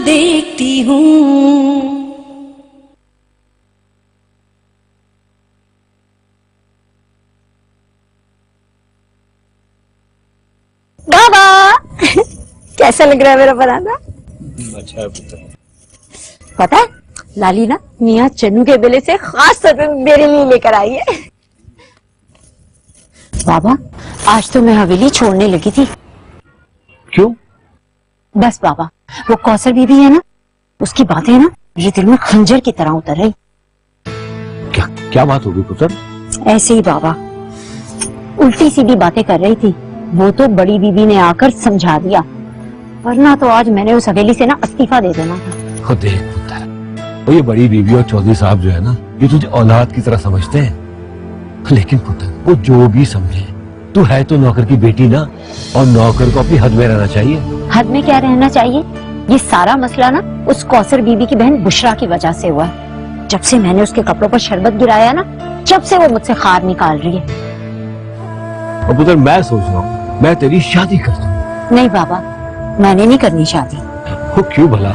देखती हूँ। बाबा कैसा लग रहा है मेरा पराठा? अच्छा है पता है लाली ना मियाँ चन्नू के बेले से खास तौर पे मेरे लिए लेकर आई है। बाबा आज तो मैं हवेली छोड़ने लगी थी। क्यों? बस बाबा वो कौसर बीबी है ना, उसकी बातें ना ये दिल में खंजर की तरह उतर रही। क्या क्या बात होगी पुत्र? ऐसे ही बाबा, उल्टी सीधी बातें कर रही थी। वो तो बड़ी बीबी ने आकर समझा दिया, वरना तो आज मैंने उस हवेली से ना इस्तीफा दे देना था। हो देख पुत्र, वो ये बड़ी बीबी और चौधरी साहब जो है ना, ये तुझे औलाद की तरह समझते हैं। लेकिन पुत्र वो जो भी समझे, तू है तो नौकर की बेटी ना, और नौकर को अपनी हद में रहना चाहिए। हद में क्या रहना चाहिए? ये सारा मसला ना उस कौसर बीबी की बहन बुशरा की वजह से हुआ। जब से मैंने उसके कपड़ों पर शरबत गिराया ना, जब से वो मुझसे खार निकाल रही है। और पुत्र मैं सोच रहा हूँ मैं तेरी शादी कर दूं। नहीं बाबा, मैंने नहीं करनी शादी। वो क्यों भला?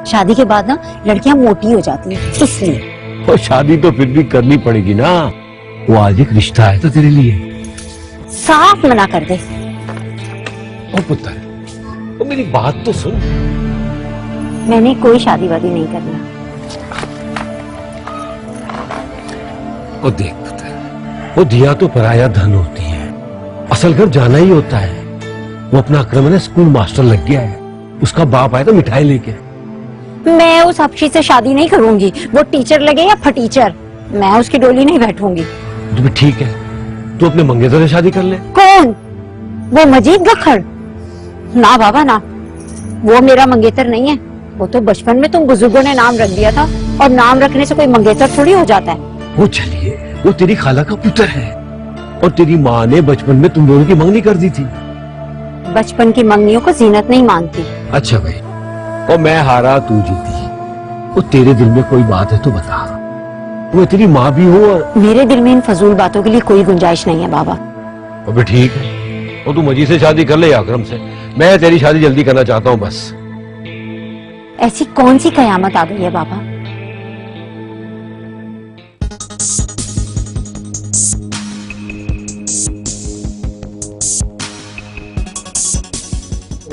शादी के बाद ना लड़कियां मोटी हो जाती हैं, इसलिए। वो शादी तो फिर भी करनी पड़ेगी ना, वो आज एक रिश्ता है तो तेरे लिए। साफ मना कर दे। ओ पुत्र, तो मेरी बात तो सुन। मैंने कोई शादी वादी नहीं करना। ओ देख पुत्र, वो दिया तो पराया धन होती है, असल घर जाना ही होता है। वो अपना अक्रम है स्कूल मास्टर लग गया है, उसका बाप आया तो मिठाई लेके। मैं उस अफशी से शादी नहीं करूंगी, वो टीचर लगे या फटीचर, मैं उसकी डोली नहीं बैठूंगी। तो ठीक है, तू अपने मंगेतर से शादी कर ले। कौन? वो मजीद गखड़? ना बाबा ना, वो मेरा मंगेतर नहीं है। वो तो बचपन में तुम बुजुर्गों ने नाम रख दिया था, और नाम रखने से कोई मंगेतर थोड़ी हो जाता है। वो चलिए, वो तेरी खाला का पुत्र है, और तेरी माँ ने बचपन में तुम दोनों की मंगनी कर दी थी। बचपन की मंगनियों को जीनत नहीं मानती। अच्छा भाई, और मैं हारा तू जीती, वो तेरे दिल में कोई बात है तो बता। वो तेरी माँ भी हो और मेरे दिल में इन फजूल बातों के लिए कोई गुंजाइश नहीं है बाबा। अबे ठीक है, और तू मजीद से शादी कर ले या अकरम से। मैं तेरी शादी जल्दी करना चाहता हूँ बस। ऐसी कौन सी कयामत आ गई है बाबा?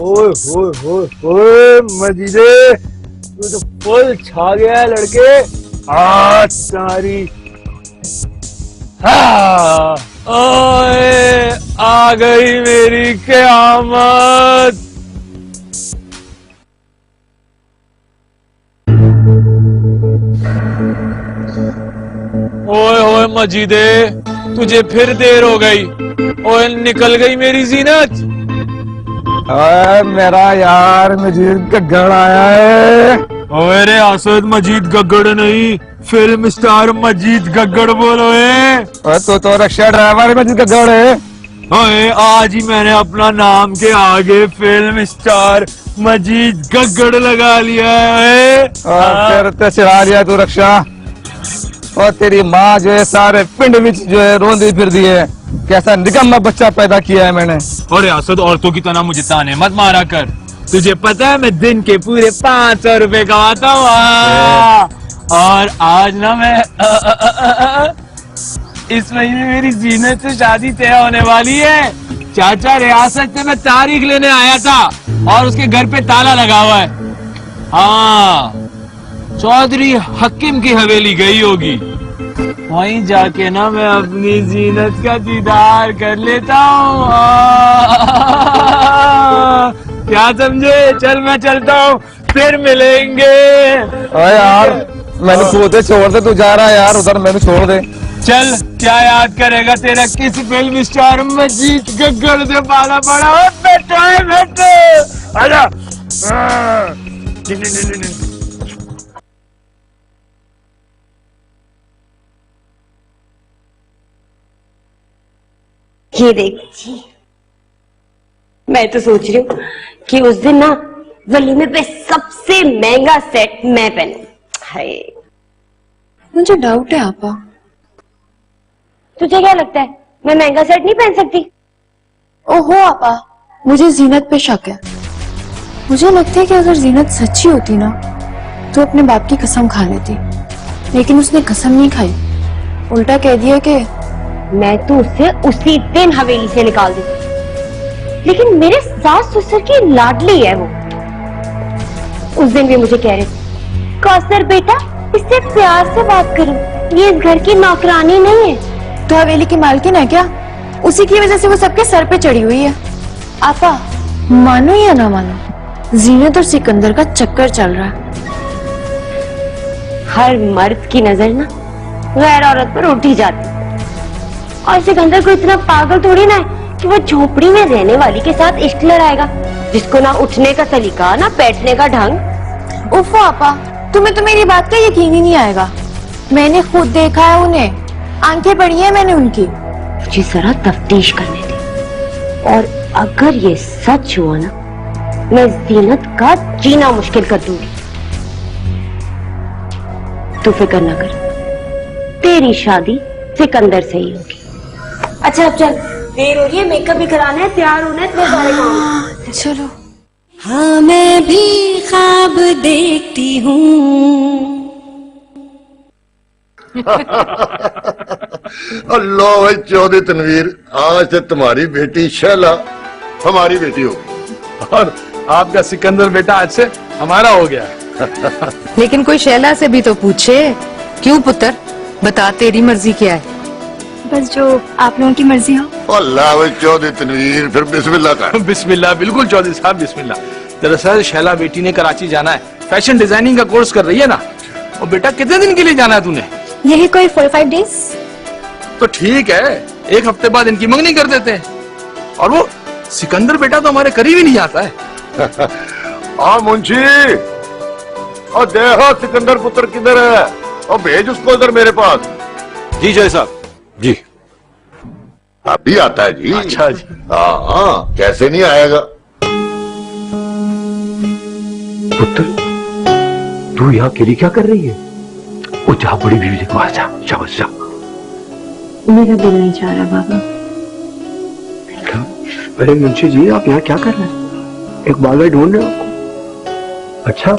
ओए ओए ओए ओए मजीदे, तू तो फुल छा गया है लड़के। आज तुम्हारी ओए आ गई मेरी क़यामत। ओए ओए मजीदे, तुझे फिर देर हो गई। ओए निकल गई मेरी जीनत। मेरा यार मजीद गग्गड़ आया है। ओए रे आसद, मजीद गग्गड़ नहीं, फिल्म स्टार मजीद गग्गड़ बोलो है। तो रिक्शा ड्राइवर मजीद गग्गड़ है। ओए आज ही मैंने अपना नाम के आगे फिल्म स्टार मजीद गग्गड़ लगा लिया है। फिर तो चला लिया तू रिक्शा। और तेरी माँ जो है सारे पिंड में जो है रोंदी फिर दी है। कैसा निकम्मा बच्चा पैदा किया है मैंने। और रियासत, औरतों की तरह मुझे ताने मत मारा कर। तुझे पता है मैं दिन के पूरे 500 रुपए कमाता हूँ। और आज ना मैं इस महीने मेरी जीनत से शादी तय होने वाली है। चाचा रियासत से मैं तारीख लेने आया था, और उसके घर पे ताला लगा हुआ है। हाँ, चौधरी हकीम की हवेली गई होगी, वहीं जाके ना मैं अपनी जीनत का दीदार कर लेता हूँ। क्या समझे? चल मैं चलता हूँ, फिर मिलेंगे। अरे यार मैंने सोचे छोड़ दे, तू जा रहा है यार उधर, मैंने छोड़ दे। चल, क्या याद करेगा तेरा किस फिल्म स्टार मजीद गग्गड़ से पाला पड़ा हो। बेटो है बेटो, आजा। ये देखिए, मैं तो सोच रही हूँ कि उस दिन ना वलीमे पे सबसे महंगा सेट मैं पहनूं। हाय, मुझे डाउट है आपा। तुझे क्या लगता है मैं महंगा सेट नहीं पहन सकती? ओहो आपा, मुझे जीनत पे शक है। मुझे लगता है कि अगर जीनत सच्ची होती ना तो अपने बाप की कसम खा लेती, लेकिन उसने कसम नहीं खाई, उल्टा कह दिया कि मैं तो उसे उसी दिन हवेली से निकाल दूं। लेकिन मेरे सास ससुर की लाडली है वो। उस दिन भी मुझे कह रहे थे, कौसर बेटा इससे प्यार से बात करो, ये इस घर की नौकरानी नहीं है। तो हवेली की मालकिन है क्या? उसी की वजह से वो सबके सर पे चढ़ी हुई है। आपा मानो या ना मानो, जीनत और सिकंदर का चक्कर चल रहा है। हर मर्द की नजर ना गैर औरत पर उठ ही जाती, और सिकंदर को इतना पागल थोड़ी ना है कि वो झोपड़ी में रहने वाली के साथ इश्क लड़ाएगा, जिसको ना उठने का सलीका ना बैठने का ढंग। उफ़ो आपा, तुम्हें तो मेरी बात का यकीन ही नहीं आएगा। मैंने खुद देखा है उन्हें, आंखें पड़ी है मैंने उनकी। मुझे जरा तफ्तीश करने दे, और अगर ये सच हुआ ना, मैं जीनत का जीना मुश्किल कर दूंगी। तू फिक्र ना कर, तेरी शादी सिकंदर से ही होगी। अच्छा अब चल, देर हो रही है, मेकअप भी कराना है, तैयार होना है, इतने सारे काम। चलो। हाँ मैं भी ख्वाब देखती हूँ। अल्लाह भाई चौधरी तनवीर, आज से तुम्हारी बेटी शैला हमारी बेटी होगी, और आपका सिकंदर बेटा आज से हमारा हो गया। लेकिन कोई शैला से भी तो पूछे। क्यों पुत्र, बता तेरी मर्जी क्या है? बस जो आप लोगों की मर्जी हो। अल्लाह भाई चौधरी तनवीर, फिर बिस्मिल्लाह कर। बिस्मिल्लाह, बिल्कुल चौधरी साहब बिस्मिल्लाह। दरअसल शैला बेटी ने कराची जाना है, फैशन डिजाइनिंग का कोर्स कर रही है ना। और बेटा कितने दिन के लिए जाना है तूने? यही कोई 4-5 डेज। तो ठीक है, एक हफ्ते बाद इनकी मंगनी कर देते हैं। और वो सिकंदर बेटा तो हमारे करीब ही नहीं आता है। हाँ मुंशी, और देखो सिकंदर पुत्र किधर है, और भेज उसको इधर मेरे पास। जी जय साहब जी। अभी आता है जी। अच्छा जी। हाँ, कैसे नहीं आएगा। पुत्र, तू यहाँ अकेली क्या कर रही है? वो जा बड़ी बीवी देखो, आ जा, शाबाश जा। मेरा दिल नहीं चाह रहा बाबा। अरे मुंशी जी, आप यहाँ क्या कर रहे हैं? एक बालवा ढूंढ रहे हो आपको? अच्छा,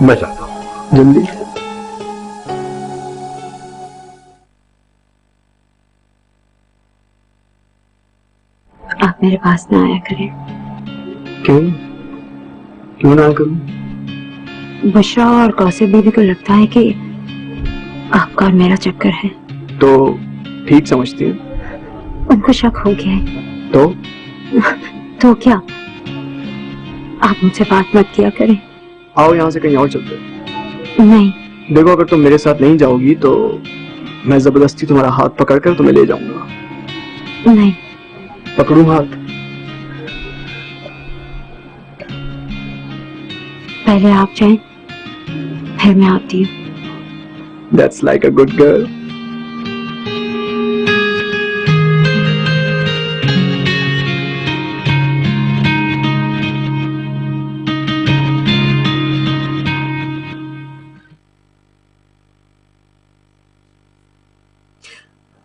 मैं जाता हूँ जल्दी। आप मेरे पास ना आया करें। क्यों? क्यों ना करूं? बुशरा और कौसर बीबी को लगता है कि आपका और मेरा चक्कर है। तो ठीक समझती है? उनको शक हो गया है। तो क्या? आप मुझसे बात मत किया करें। आओ यहाँ से कहीं और चलते हैं। नहीं। देखो, अगर तुम मेरे साथ नहीं जाओगी तो मैं जबरदस्ती तुम्हारा हाथ पकड़कर तुम्हें ले जाऊंगा। नहीं। पकड़ूं हाथ? पहले आप जाएं, फिर मैं आती हूँ। That's like a good girl.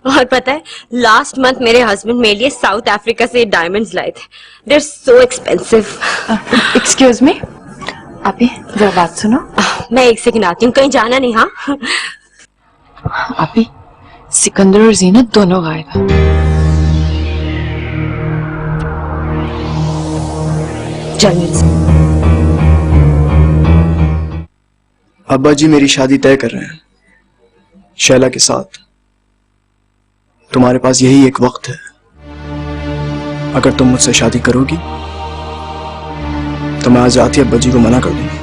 और पता है, लास्ट मंथ मेरे हस्बैंड मेरे लिए साउथ अफ्रीका से डायमंड्स लाए थे। They are so expensive. Excuse me, आप ही जरा बात सुनो। मैं एक सेकंड आती हूँ, कहीं जाना नहीं। हाँ आप ही, सिकंदर और जीनत दोनों गायब हैं। चल मेरे साथ। अब्बा जी मेरी शादी तय कर रहे हैं शैला के साथ। तुम्हारे पास यही एक वक्त है, अगर तुम मुझसे शादी करोगी तो मैं आज आती अब्बा जी को मना कर दूंगा,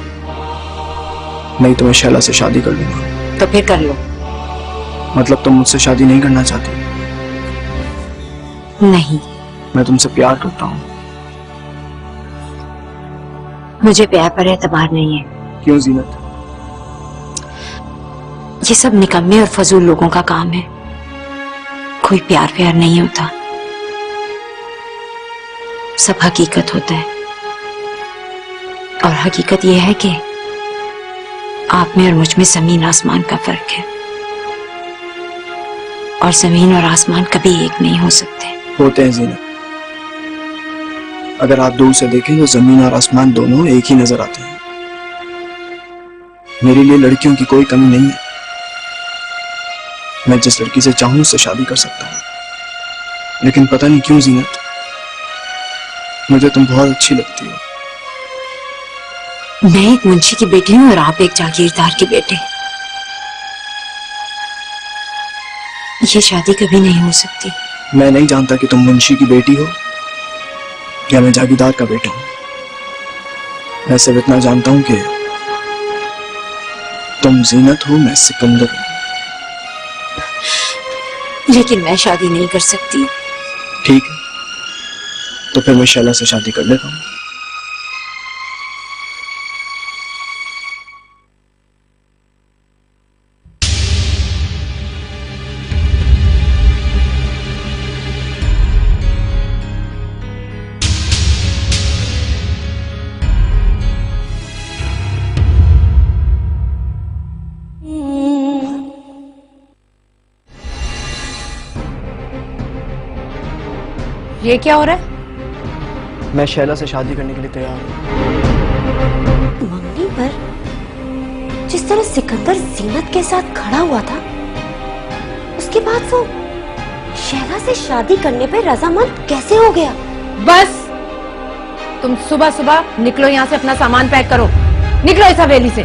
नहीं तो मैं शैला से शादी कर लूंगा। तो फिर कर लो। मतलब तुम मुझसे शादी नहीं करना चाहती? नहीं, मैं तुमसे प्यार करता हूँ। मुझे प्यार पर एतबार नहीं है। क्यों जीनत? ये सब निकम्मे और फजूल लोगों का काम है। कोई प्यार प्यार नहीं होता, सब हकीकत होता है। और हकीकत यह है कि आप में और मुझ में जमीन आसमान का फर्क है, और जमीन और आसमान कभी एक नहीं हो सकते। होते हैं जीनत, अगर आप दूर से देखें तो जमीन और आसमान दोनों एक ही नजर आते हैं। मेरे लिए लड़कियों की कोई कमी नहीं है। मैं जिस लड़की से चाहूं उससे शादी कर सकता हूं। लेकिन पता नहीं क्यों जीनत, मुझे तुम बहुत अच्छी लगती हो। मैं एक मुंशी की बेटी हूँ और आप एक जागीरदार के बेटे। ये शादी कभी नहीं हो सकती। मैं नहीं जानता कि तुम मुंशी की बेटी हो या मैं जागीरदार का बेटा हूं। मैं सिर्फ इतना जानता हूं कि तुम जीनत हो, मैं सिकंदर हूं। लेकिन मैं शादी नहीं कर सकती। ठीक है, तो फिर मैं शैला से शादी कर लेता हूं। ये क्या हो रहा है? मैं शैला से शादी करने के लिए तैयार हूं। मंगनी पर जिस तरह सिकंदर जीनत के साथ खड़ा हुआ था, उसके बाद वो शैला से शादी करने पे रजामंद कैसे हो गया? बस तुम सुबह सुबह निकलो यहाँ से, अपना सामान पैक करो, निकलो इस हवेली से।